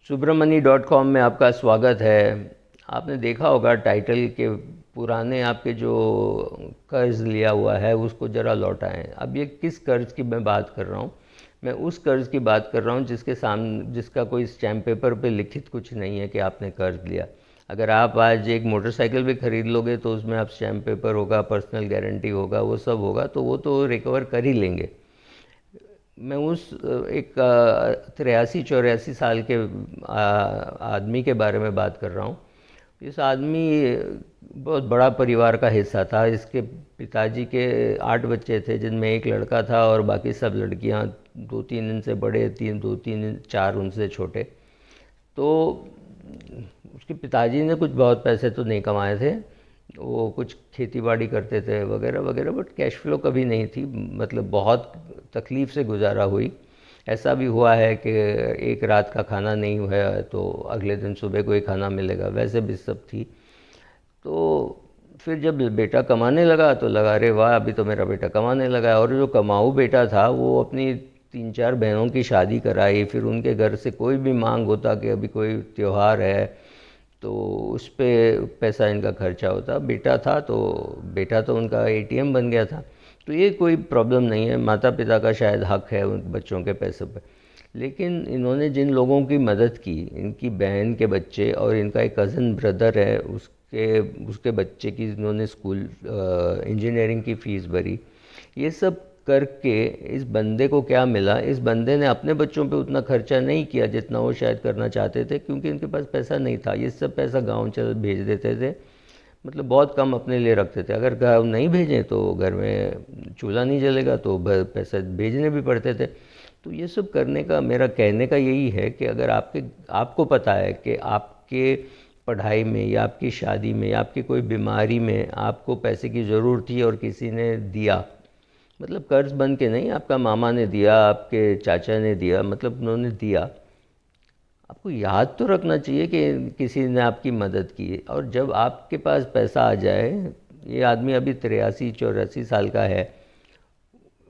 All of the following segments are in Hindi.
subramani.com में आपका स्वागत है। आपने देखा होगा टाइटल के पुराने आपके जो कर्ज़ लिया हुआ है उसको ज़रा लौटाएं। अब ये किस कर्ज़ की मैं बात कर रहा हूँ? मैं उस कर्ज़ की बात कर रहा हूँ जिसका कोई स्टैम्प पेपर पे लिखित कुछ नहीं है कि आपने कर्ज़ लिया। अगर आप आज एक मोटरसाइकिल भी ख़रीद लोगे तो उसमें आप स्टैम्प पेपर होगा, पर्सनल गारंटी होगा, वो सब होगा, तो वो तो रिकवर कर ही लेंगे। मैं उस एक 83-84 साल के आदमी के बारे में बात कर रहा हूँ। इस आदमी बहुत बड़ा परिवार का हिस्सा था। इसके पिताजी के 8 बच्चे थे, जिनमें एक लड़का था और बाकी सब लड़कियाँ, 2-3 इनसे बड़े, 4 उनसे छोटे। तो उसके पिताजी ने कुछ बहुत पैसे तो नहीं कमाए थे, वो कुछ खेती बाड़ी करते थे वगैरह वगैरह, बट कैश फ्लो कभी नहीं थी। मतलब बहुत तकलीफ़ से गुजारा हुई। ऐसा भी हुआ है कि एक रात का खाना नहीं हुआ है तो अगले दिन सुबह को ही खाना मिलेगा, वैसे भी सब थी। तो फिर जब बेटा कमाने लगा तो लगा, अरे वाह, अभी तो मेरा बेटा कमाने लगा है। और जो कमाऊ बेटा था वो अपनी 3-4 बहनों की शादी कराई। फिर उनके घर से कोई भी मांग होता कि अभी कोई त्यौहार है तो उस पे पैसा इनका खर्चा होता। बेटा तो उनका एटीएम बन गया था। तो ये कोई प्रॉब्लम नहीं है, माता पिता का शायद हक है उन बच्चों के पैसे पे। लेकिन इन्होंने जिन लोगों की मदद की, इनकी बहन के बच्चे और इनका एक कज़न ब्रदर है, उसके बच्चे की इन्होंने स्कूल इंजीनियरिंग की फ़ीस भरी। ये सब करके इस बंदे को क्या मिला? इस बंदे ने अपने बच्चों पे उतना खर्चा नहीं किया जितना वो शायद करना चाहते थे, क्योंकि इनके पास पैसा नहीं था। ये सब पैसा गाँव चल भेज देते थे, मतलब बहुत कम अपने लिए रखते थे। अगर गाँव नहीं भेजें तो घर में चूल्हा नहीं जलेगा, तो पैसा भेजने भी पड़ते थे। तो ये सब करने का मेरा कहने का यही है कि अगर आपको पता है कि आपके पढ़ाई में या आपकी शादी में या आपकी कोई बीमारी में आपको पैसे की ज़रूरत थी और किसी ने दिया, मतलब कर्ज बन के नहीं, आपका मामा ने दिया, आपके चाचा ने दिया, मतलब उन्होंने दिया, आपको याद तो रखना चाहिए कि किसी ने आपकी मदद की है। और जब आपके पास पैसा आ जाए, ये आदमी अभी 83-84 साल का है,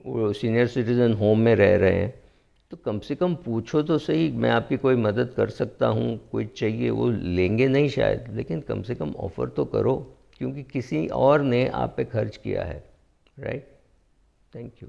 वो सीनियर सिटीज़न होम में रह रहे हैं, तो कम से कम पूछो तो सही, मैं आपकी कोई मदद कर सकता हूँ, कोई चाहिए। वो लेंगे नहीं शायद, लेकिन कम से कम ऑफ़र तो करो, क्योंकि किसी और ने आप पे खर्च किया है। राइट? Thank you.